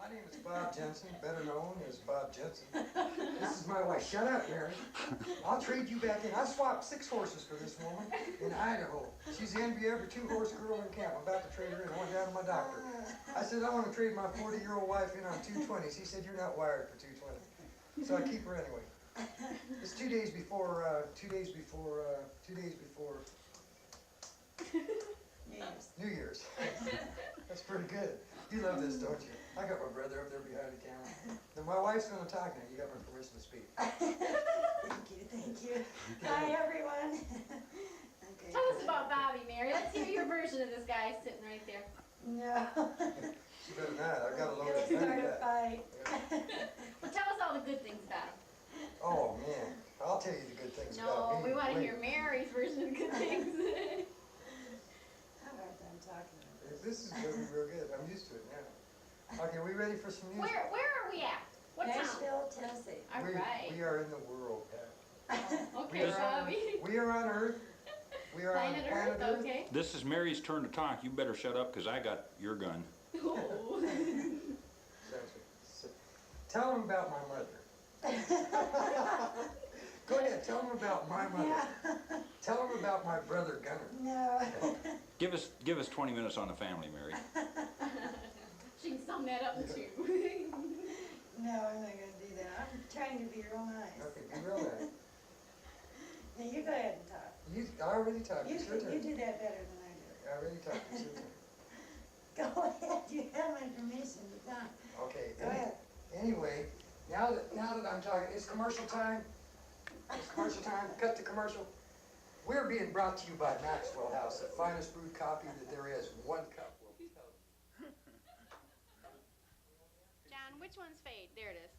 My name is Bob Jensen, better known as Bob Jensen. This is my wife. Shut up, Mary. I'll trade you back in. I swapped 6 horses for this woman in Idaho. She's the envy of every 2-horse girl in camp. I'm about to trade her in. I went down to my doctor. I said, I want to trade my 40-year-old wife in on 220s. He said, you're not wired for 220. So I keep her anyway. It's 2 days before, New Year's. That's pretty good. You love this, don't you? I got my brother up there behind the camera. Then my wife's going to talk now. You got my permission to speak. Thank you. Hi, everyone. Okay. Tell us about Bobby, Mary. Let's hear your version of this guy sitting right there. No. She better not. I've got a load It'll of start a that. fight. Well, tell us all the good things about him. Oh, man. I'll tell you the good things about No, me. we want to Wait. hear Mary's version of the good things. How about them talking about this? This is going to be real good. I'm used to it now. Okay, we ready for some music? Where are we at? What town? Nashville, Tennessee. All right. We are in the world, Pat. Okay, Bobby. We are on Earth. We are on Planet planet Earth, okay. This is Mary's turn to talk. You better shut up because I got your gun. Oh. Tell them about my mother. Go ahead, tell them about my mother. Tell them about my brother Gunner. No. Give us 20 minutes on the family, Mary. She can sum that up too. No, I'm not going to do that. I'm trying to be real nice. Okay, be real nice. Now, you go ahead and talk. I already talked. You It's your turn. do that better than I do. I already talked. It's your turn. Go ahead. You have my permission to talk. Okay. Go ahead. Anyway, now that I'm talking, it's commercial time. It's commercial time. Cut the commercial. We're being brought to you by Maxwell House, the finest brewed coffee that there is. 1 cup will be held. John, which one's fade? There it is.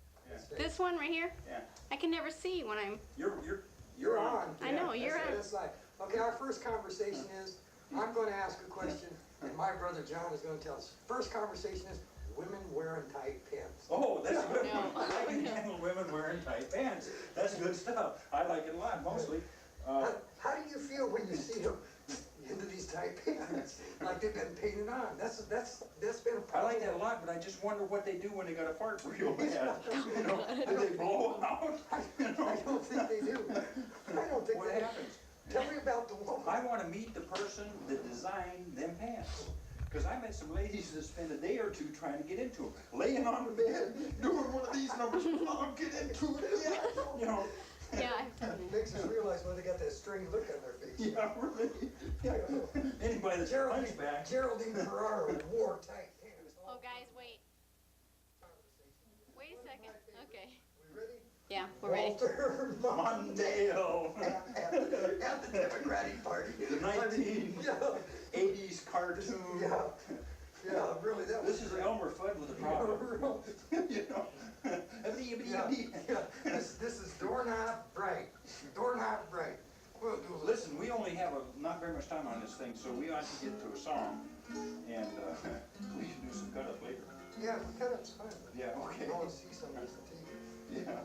Yeah. This one right here? Yeah. I can never see when I'm... You're on. I know, you're That's what on. it's like. Okay, our first conversation is, I'm going to ask a question, and my brother John is going to tell us. First conversation is, women wearing tight pants. Oh, that's a good No. one. I can handle women wearing tight pants. That's good stuff. I like it a lot, mostly. How do you feel when you see them into these tight pants, like they've been painted on? That's been a I problem. like that a lot, but I just wonder what they do when they got a fart real bad. You know, do they blow out? I don't think they do. I don't think What that happens? Tell me about the woman. I want to meet the person that designed them pants. Because I met some ladies that spent a day or two trying to get into them. Laying on the bed, doing one of these numbers, I'll get into it. Yeah, you know. Yeah. It makes us realize why they got that strange look on their face. Yeah, really. Yeah. Anybody that's a hunchback. Geraldine Ferraro wore tight pants. Oh, guys, wait. Wait a second. Okay. We ready? Yeah, we're ready. Walter Mondale. at the Democratic Party. The 1980s cartoon. Yeah, really, that was This is Elmer Fudd with a problem. You know. This is Doorknob Bright. Doorknob Bright. We'll do a little. Listen, we only have not very much time on this thing, so we ought to get to a song, and we can do some cut-up later. Yeah, we cut up's fine. Yeah, okay. I want to see some of this TV. Yeah,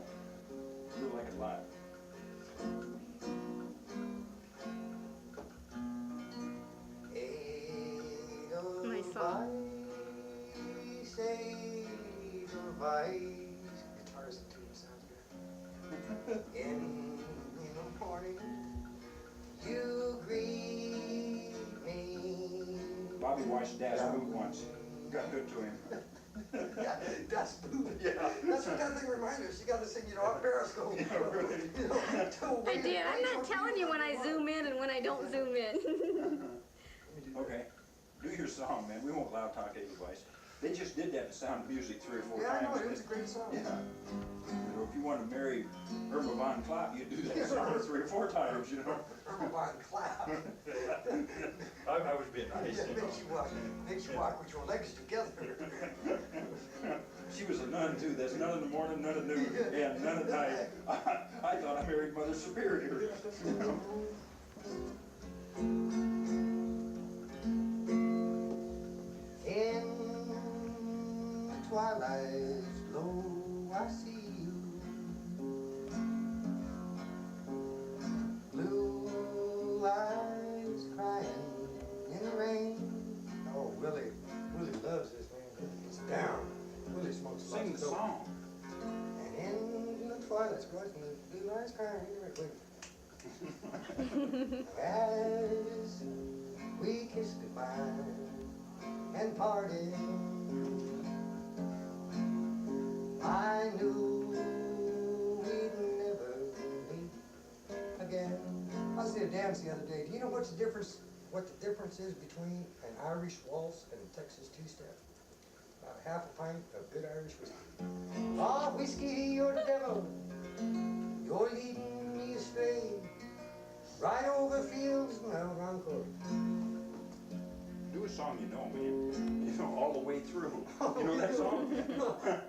you'll like it a lot. My song. Guitars and tuba sounds good. In the morning, you greet me. Bobby watched Das Boot once. Got good to him. Yeah, that's boo. Yeah. That's what that thing reminded us. You got to sing, on Periscope. Yeah, really. I did. I'm not telling you when I zoom in and when I don't zoom in. Okay, do your song, man. We won't loud talk to anybody's. They just did that in Sound of Music 3 or 4 Yeah, I times. know, it was a great song. Yeah. You know, if you want to marry Irma von Klopp, you do that song 3 or 4 times, you know. Irma von Clapp. I was being nice. Yeah, makes you walk with your legs together. She was a nun too. That's none in the morning, none at noon, and none at night. I thought I married Mother Superior. In the twilight's glow, I see you. Blue eyes crying in the rain. Oh, Willie loves this, man. It's down. Willie's it's good. And the blue eyes crying. As we kissed goodbye and parted, I knew we'd never meet again. I was at a dance the other day. Do you know what the difference is between an Irish waltz and a Texas two-step? About half a pint of good Irish whiskey. Ah, whiskey, you're the devil. You're leading me astray. Right over fields of Concord. Do a song you know, man. You know, all the way through. You know that song?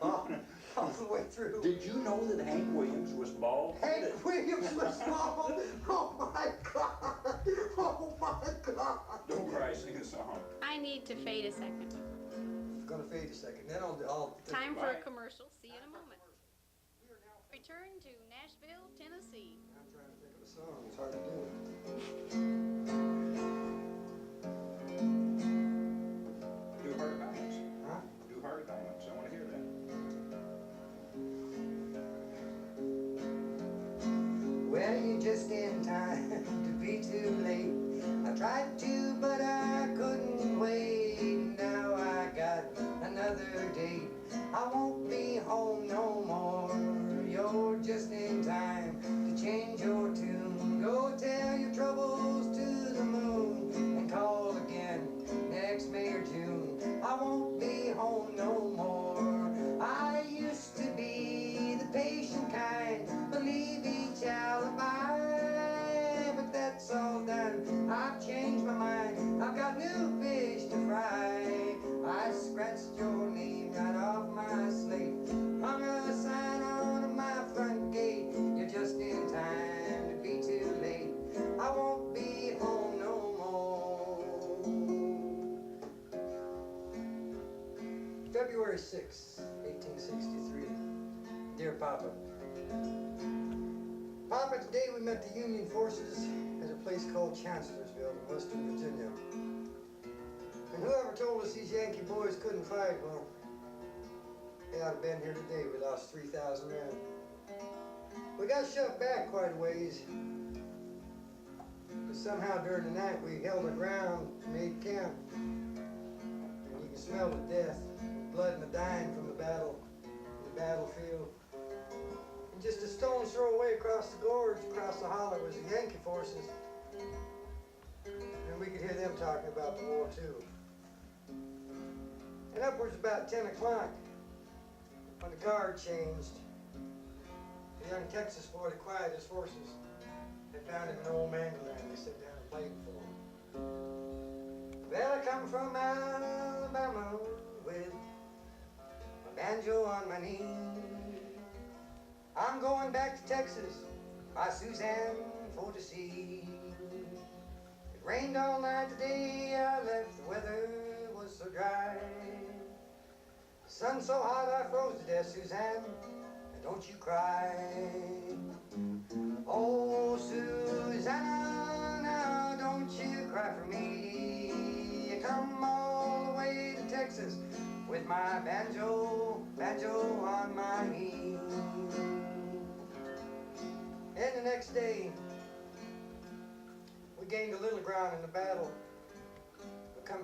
All the way through. Did you know that Hank Williams was bald? Hank Williams was bald. Oh my God. Oh my God. Don't cry, sing a song. I need to fade a second. It's gonna fade a second. Then I'll Time for a Bye. commercial. See you in a moment. Return to Nashville, Tennessee. I'm trying to think of a song. It's hard to do. Do Heart of Diamonds. Huh? Do Heart of Diamonds. I want to hear that. Well, you're just in time to be too late. I tried to, but I couldn't wait. Now I got another date. I won't be home no more. You're just in time to change your tune. Go tell your troubles to the moon and call again next May or June. I won't be home no more. I used to be the patient kind, believe each alibi, but that's all done. I've changed my mind. I've got new fish to fry. I scratched your name right off my slate, hung a sign on my front gate. You're just in time to be too late. I won't be home no more. February 6, 1863. Dear Papa. Papa, today we met the Union forces at a place called Chancellorsville in Western Virginia. And whoever told us these Yankee boys couldn't fight, well, they ought to have been here today. We lost 3,000 men. We got shoved back quite a ways. But somehow during the night we held our ground, made camp. And you can smell the death, blood and the dying from the battlefield. And just a stone's throw away across the gorge, across the holler, was the Yankee forces. And we could hear them talking about the war too. And upwards about 10 o'clock, when the guard changed, the young Texas boy to quiet his horses had found him an old mandolin. They sat down and played for him. Well, I come from Alabama with a banjo on my knee. I'm going back to Texas, my Suzanne, for to see. It rained all night today, I left, the weather was so dry. The sun so hot I froze to death, Suzanne, and don't you cry. Oh, Susanna, now don't you cry for me. I come all the way to Texas with my banjo on my knee. And the next day, we gained a little ground in the battle. We come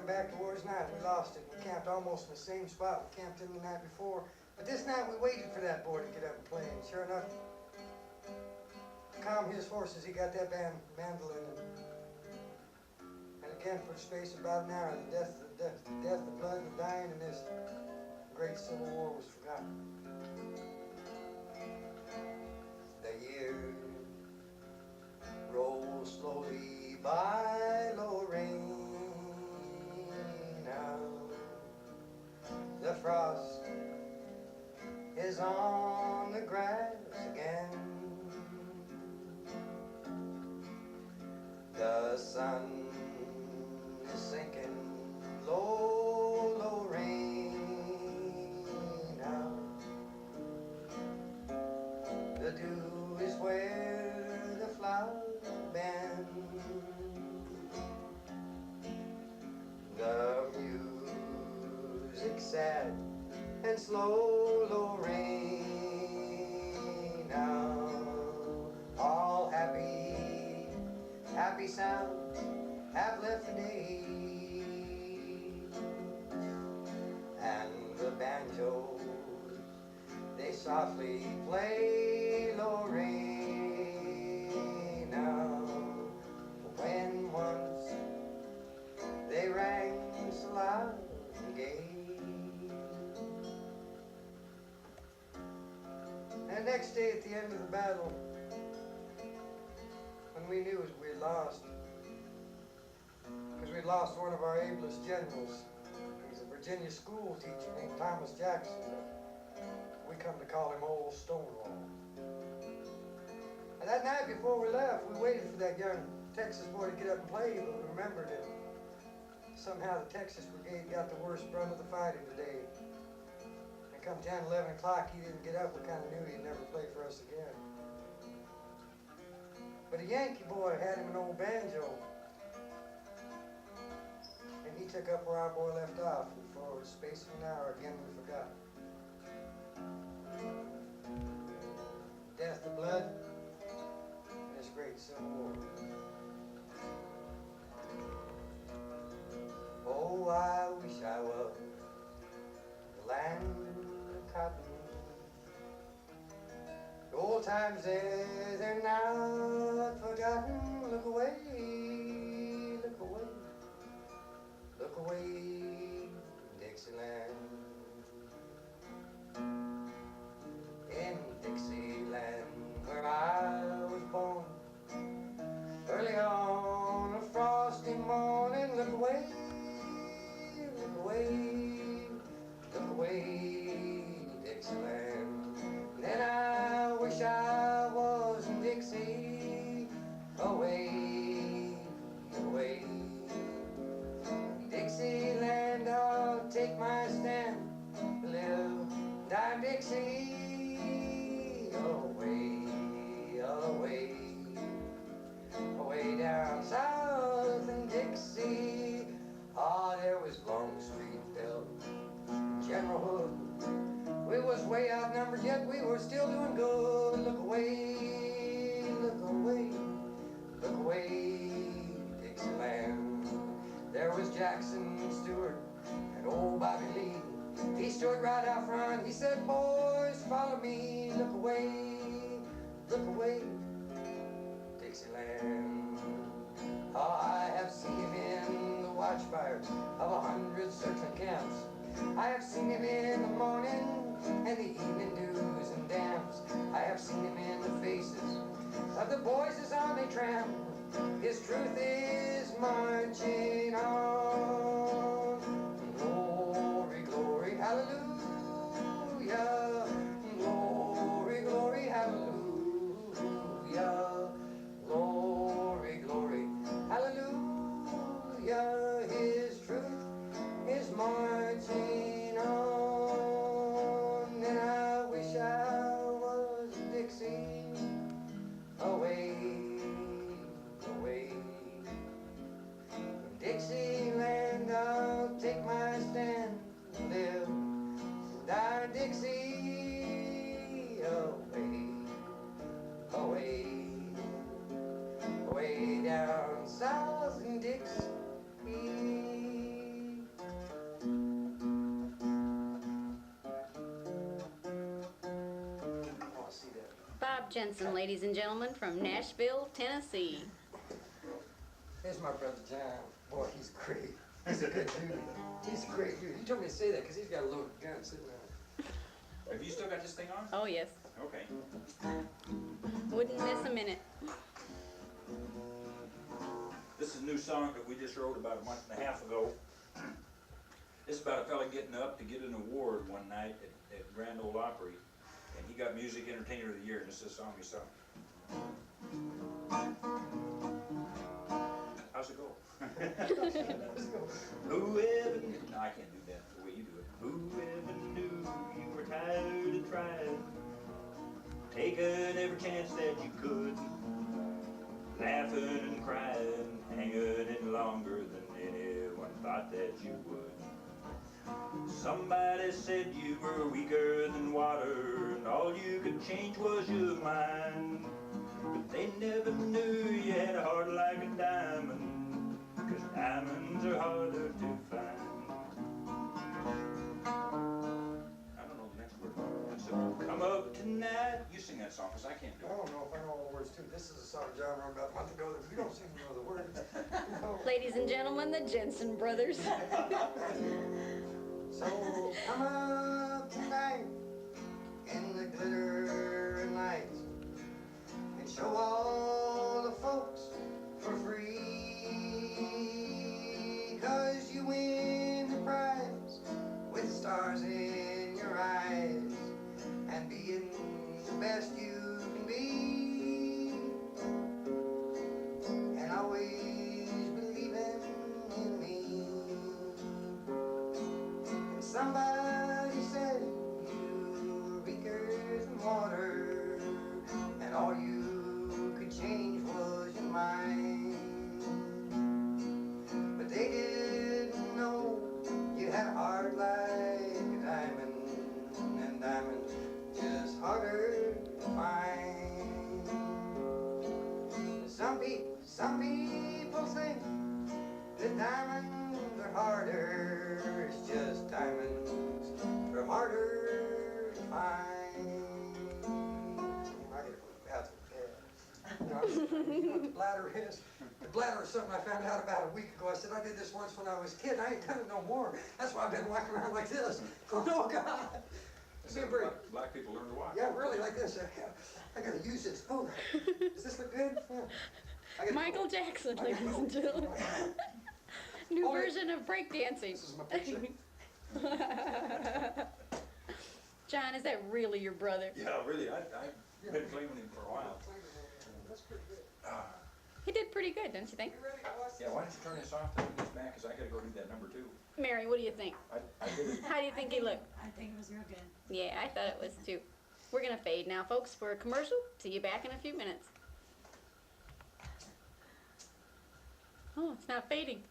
back towards night. We lost it. We camped almost in the same spot we camped in the night before. But this night we waited for that boy to get up and play. And sure enough, to calm his horses, he got that mandolin. And again, for the space of about an hour, the death, the blood, the dying, and this great Civil War was forgotten. The years roll slowly by, Lorena. The frost is on the grass again. The sun is sinking low, Lorena. The dew is where the flowers bend. The music sad and slow, Lorena. happy sounds have left the day, and the banjos, they softly play Lorena. When once they rang so loud and gay, and the next day at the end of the battle, when we knew we had lost, because we'd lost one of our ablest generals. He's a Virginia school teacher named Thomas Jackson, but we come to call him Old Stonewall. And that night before we left, we waited for that young Texas boy to get up and play, but we remembered that somehow the Texas Brigade got the worst brunt of the fighting today. And come 10, 11 o'clock, he didn't get up. We kind of knew he'd never play for us again. But a Yankee boy had him an old banjo, and he took up where our boy left off, and for a space of an hour again we forgot. Death, the blood, and this great Civil War. Oh, I wish I was the land of cotton. The old times there, they're not forgotten. Look away, look away, look away, Dixieland. In Dixieland, where I was born, early on a frosty morning, look away, look away, look away, Dixieland. Then I wish I was in Dixie, away, away. Dixieland, I'll take my stand, live, die in Dixie, away, away, away down south in Dixie. Ah, there was Longstreet Bell, General Hood. We was way outnumbered, yet we were still doing good. Look away, look away, look away, Dixieland. There was Jackson Stewart and old Bobby Lee. He stood right out front. He said, boys, follow me. Look away, Dixieland. Oh, I have seen him in the watchfires of 100 searching camps. I have seen him in the morning and the evening dews and dams. I have seen him in the faces of the boys as on they tramp. His truth is marching on. Glory, glory, hallelujah. Glory, glory, hallelujah. Glory, glory, hallelujah. His truth is marching on. And I wish I was Dixie, away, away. In Dixieland, I'll take my stand, live, die in Dixie, away, away, away down south in Dixie. Bob Jensen, ladies and gentlemen, from Nashville, Tennessee. There's my brother John. Boy, he's great. He's a good dude. He's a great dude. He told me to say that because he's got a loaded gun sitting there. Have you still got this thing on? Oh, yes. Okay. Wouldn't miss a minute. This is a new song that we just wrote about a month and a half ago. It's about a fella getting up to get an award one night at Grand Ole Opry. And he got Music Entertainer of the Year, and this is a song he sung. How's it go? Whoever knew, no, I can't do that the way you do it. Whoever knew you were tired of trying, taking every chance that you could, laughing and crying, hanging in longer than anyone thought that you would. Somebody said you were weaker than water, and all you could change was your mind. but they never knew you had a heart like a diamond, 'cause diamonds are harder to find. I don't know the next word. So come up tonight. You sing that song, 'cause I can't do I it. don't know if I know all the words too. This is a song John wrote about a month ago that we don't seem to know the words. No. Ladies and gentlemen, the Jensen brothers. So come up tonight in the glittering lights and show all the folks for free, 'cause you win the prize with stars in your eyes and being the best you can be, and always believing in me. And somebody said you were weaker than water, and all you could change was your mind. But they didn't know you had a heart like a diamond, and diamonds just harder to find. Some people think that diamonds are harder. It's just diamonds are harder to find. I gotta go to the bathroom. You know what the bladder is? The bladder is something I found out about a week ago. I said I did this once when I was a kid. I ain't done it no more. That's why I've been walking around like this. Oh no, God! Remember, Black people learn to walk. yeah, really like this. I gotta use this. Oh, does this look good? Yeah. I gotta Michael go. Jackson, ladies and gentlemen. New Oh, version of breakdancing. This is my picture. John, is that really your brother? Yeah, really. I've been claiming him for a while. That's pretty good. He did pretty good, don't you think? You ready to watch Yeah, why don't you turn this off till he gets back, 'cause I gotta go do that number 2. Mary, what do you think? I did it. How do you think he looked? I think it was real good. Yeah, I thought it was too. We're gonna fade now, folks, for a commercial. See you back in a few minutes. Oh, it's not fading.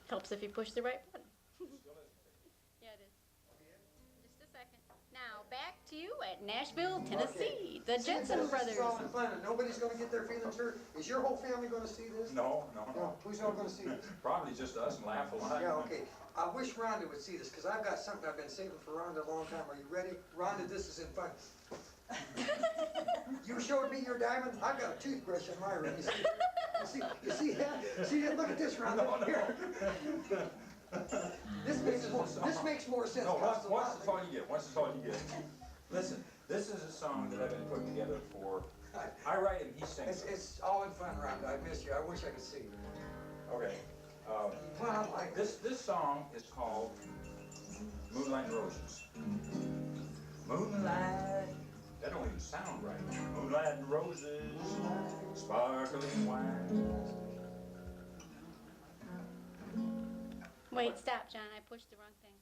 Helps if you push the right button. Yeah, it is. Just a second. Now, back to you at Nashville, Tennessee. The Jensen This brothers. is all in fun, and nobody's gonna get their feelings hurt. Is your whole family gonna see this? No. No, who's all gonna see this? Probably just us and laugh a lot. Yeah, okay. I wish Rhonda would see this, because I've got something I've been saving for Rhonda a long time. Are you ready? Rhonda, this is in fun. You showed me your diamond. I've got a toothbrush in my room. You see that? See that? Look at this, Rhonda. Here. This makes more sense. No, Costs a once lot. is all you get. Once is all you get. Listen, this is a song that I've been putting together for. I write him, he sings. It's all in fun, Rhonda. I miss you. I wish I could see you. Okay. Well, like This song is called Moonlight and Roses. Moonlight, that don't even sound right. Moonlight and roses, sparkling wine. Wait, stop, John. I pushed the wrong thing.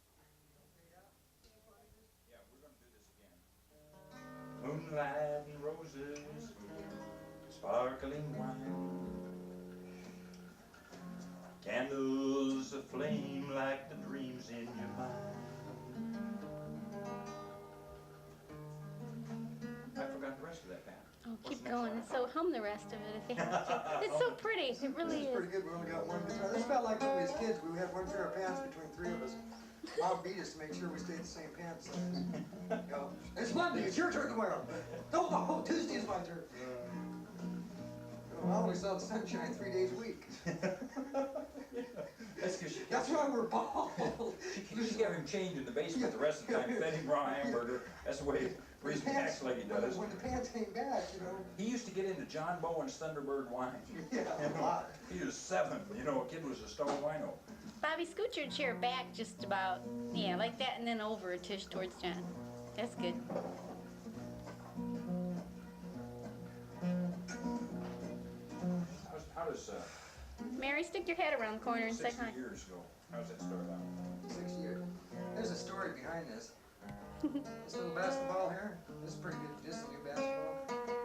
Yeah, we're gonna do this again. Moonlight and roses, sparkling wine. Candles aflame like the dreams in your mind. I forgot the rest of that, Pat. Oh, What's keep the next going. one? So hum the rest of it if you have to. It's so pretty. It really This is is. pretty good. We only got one guitar. This felt like when we was kids. We had one pair of pants between 3 of us. Mom beat us to make sure we stayed the same pants size. Go. It's Monday. It's your turn tomorrow. No, Tuesday is my turn. I only saw the sunshine 3 days a week. That's because That's why we're bald. she kept him chained in the basement the rest of the time, fed him raw hamburger. That's the way reason he acts like he does. When the pants came back, you know. He used to get into John Bowen's Thunderbird wine. Yeah, a lot. He was 7, you know, a kid was a stone wino. Bobby, scoot your chair back just about, yeah, like that, and then over a tish towards John. That's good. How does, Mary, stick your head around the corner and say 60 hi. years ago, how does that start out? 6 years. There's a story behind this. This little basketball here, this is pretty good. This is a new basketball.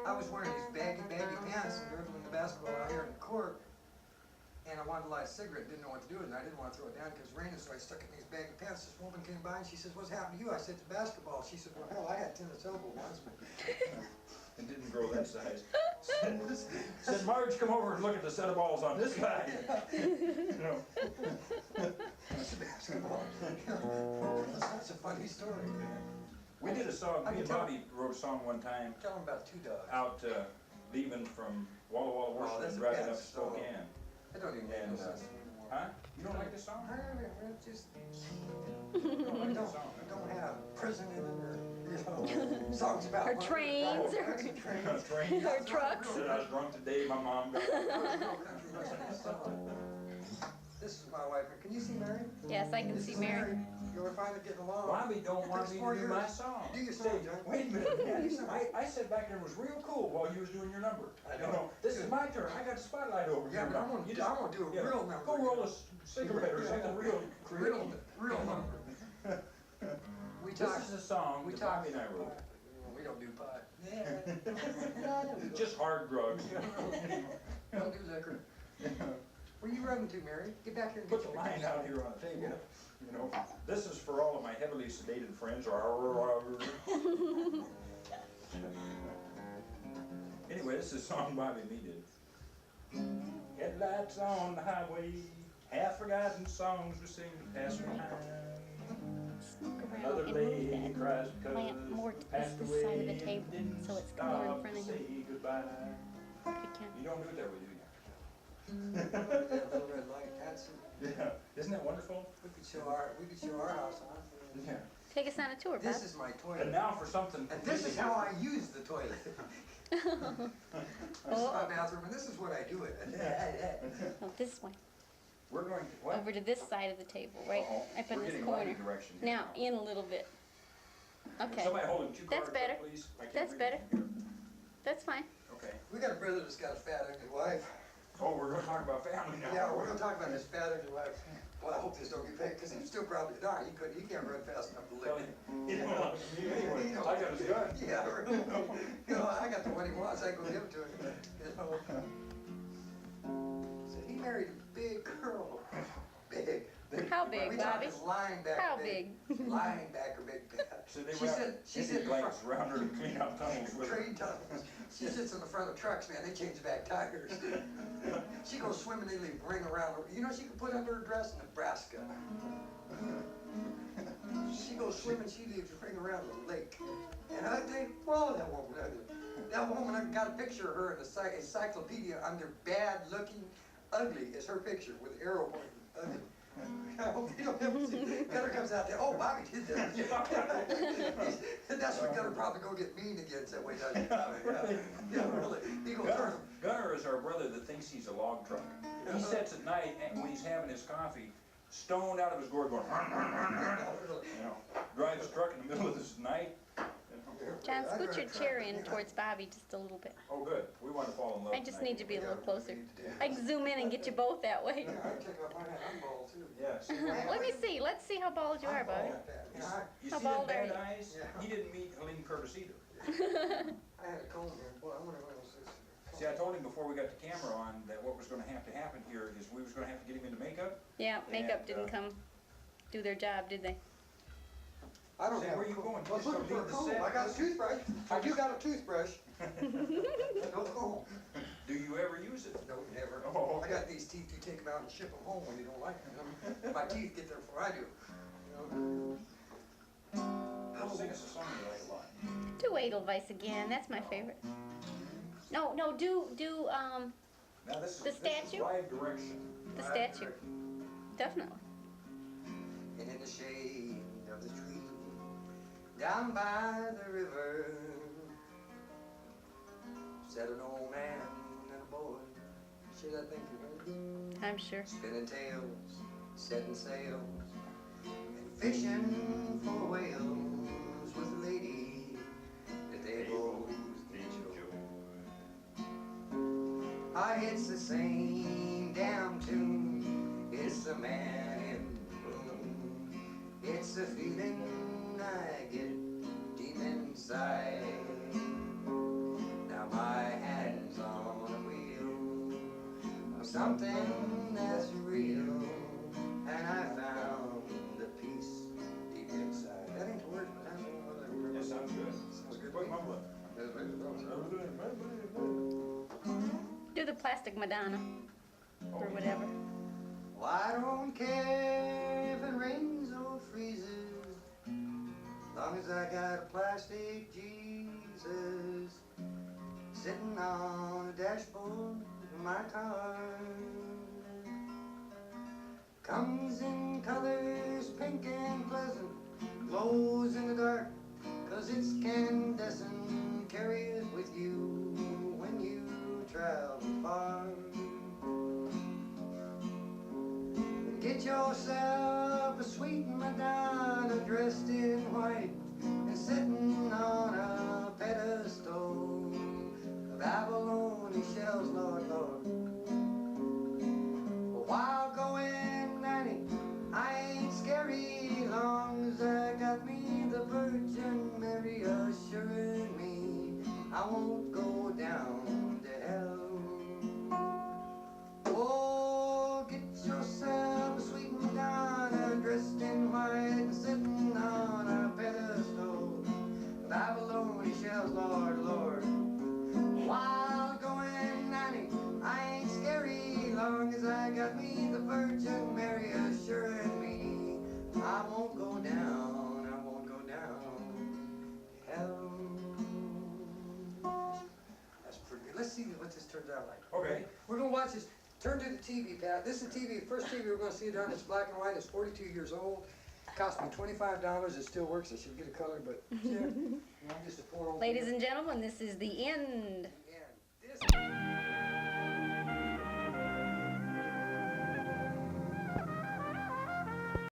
I was wearing these baggy pants and dribbling the basketball out here in the court. and I wanted to light a cigarette, didn't know what to do with it, and I didn't want to throw it down because it was raining, so I stuck it in these bag of pants. This woman came by and she says, "What's happened to you?" I said, "It's basketball." She said, "Well, hell, I had tennis elbow once." It didn't grow that size. Said, "Marge, come over and look at the set of balls on this guy." You know. It's a basketball. That's a funny story. We did a song, I me can and tell- Bobby wrote a song one time Tell them about two dogs. out leaving from Walla Walla, Oh, Washington, that's a driving bad up to song. Spokane. I don't even And, know sense anymore. Huh? You don't like this song? I just You don't like I this song? don't have prison in it or, songs about. Or murder, trains, divorce, or- and trains. Train. Or trucks. Said I was drunk today, my mom got. This is my wife. Can you see Mary? Yes, I can This see is Mary. You're finally getting along. Bobby don't want me to do my song. Do your song, John. Wait a minute, Do your man. song. I sat back there and was real cool while you was doing your number. I You know. this is my turn. I got the spotlight over Yeah, here. but I'm gonna, You I'm gonna do a yeah, real number. Go roll a cigarette or something real creative. Real number. We This talk. is a song We that talk. Bobby and I wrote. We don't do pot. Just hard drugs. Don't do liquor. Where you running to, Mary? Get back here and Put get the your line out here on the table. You know, this is for all of my heavily sedated friends. Anyway, this is a song Bobby and me did. Headlights on the highway, half-forgotten songs we sing to pass the time. Smoke Another around and move lady that cries because lamp more to passed this away side of the and table, didn't so it's more stop in to front of say him. goodbye. If you can. You don't do it that way, do you? That little red light, that's, Yeah. Isn't that wonderful? we could show our house, huh? Yeah. Take us on a tour, Bob. This is my And toilet. now for something. And this is how I use the toilet. This is my bathroom, and this is what I do it. Oh, this one. We're going to, what? Over to this side of the table, right Uh-oh. up in We're this getting corner. lighting direction here Now, in a little bit. Okay, Somebody holding two That's cards better. up, please. I can't That's read better. from here. that's fine. Okay. We got a brother that's got a fat ugly wife. Oh, we're gonna talk about family now. Yeah, we're gonna talk about his fat ugly wife. Well, I hope this don't get paid, because he's still probably dying. He can't run fast enough to Well, live. he don't like me anyway. I got his gun. Yeah, really. You know, I got the one he wants, I go give it to him, you know. So he married a big girl, big. How big, We Bobby? talking linebacker How big. Linebacker big. So they She went said, out, she Indian said, the blankets front- around her to clean out tunnels with her. train tunnels. She sits in the front of trucks, man, they change back tires. She goes swimming, they leave ring around her. You know she can put under her dress? Nebraska. She goes swimming, she leaves a ring around the lake. And ugly, whoa, that woman ugly. That woman, I got a picture of her in the encyclopedia under bad looking, ugly is her picture with arrow pointing, ugly. I hope you don't ever see, Gunner comes out there, oh, Bobby did that. That's when Gunner probably go get mean again, said, wait, doesn't he, Bobby? Yeah, really. He goes, Gunner is our brother that thinks he's a log truck. He sits at night and when he's having his coffee, stoned out of his gourd going, you know, drives his truck in the middle of this night. John, scoot your chair in towards Bobby just a little bit. Oh, good. We want to fall in love. I just tonight. need to be a little closer. I can zoom in and get you both that way. Yeah, I took off my hat, I'm bald too. Yeah. See, Let me see. Let's see how bald you are, Bobby. you I see How them bald are bad you? eyes? Yeah. He didn't meet Helene Curtis either. had a comb here, boy, I wonder what was this. See, I told him before we got the camera on that what was gonna have to happen here is we was gonna have to get him into makeup. Yeah, makeup And, didn't come do their job, did they? I don't Say, have where a you comb. going? I was Just looking go for a leave the comb, set. I got a toothbrush, I do got a toothbrush. No comb. Do you ever use it? No, never. Oh, I got these teeth, you take them out and ship them home when you don't like them. My teeth get there before I do. You know? I'll sing us a song you like a lot. Do Edelweiss again. That's my favorite. No, do Now this is, The this is statue? live direction. the statue. Definitely. And in the shade of the tree, down by the river, sat an old man and a boy. Sure that thing you heard? I'm sure. Spinning tales, setting sails, and fishing for whales with a lady that they both enjoy. Ah, it's the same damn tune. It's the man in blue. It's the feeling I get deep inside. Now my hands on the wheel, something that's real, and I found the peace deep inside. That ain't the word, but that's another word. That sounds good. Sounds good. Put my blood. Do the plastic Madonna or whatever. Well, I don't care if it rains or freezes, long as I got a plastic Jesus sitting on the dashboard of my car. Comes in colors pink and pleasant, glows in the dark, 'cause it's incandescent. Carry it with you when you travel far. Get yourself a sweet Madonna dressed in white and sitting on a pedestal of abalone shells, Lord, Lord. But while going 90, I ain't scary, long as I got me the Virgin Mary assuring me I won't go down to hell. Oh, get yourself a sweet Madonna dressed in white and sitting on a pedestal of abalone shells, Lord, Lord. While going 90, I ain't scary, long as I got me the Virgin Mary assuring me I won't go down, I won't go down hell. That's pretty good. Let's see what this turns out like. Okay. We're gonna watch this. Turn to the TV, Pat. This is TV. First TV we're gonna see it on. It's black and white. It's 42 years old. It cost me $25. It still works. I should get a color, but yeah, I'm just a poor old. Ladies and gentlemen, this is the end. Yeah, this.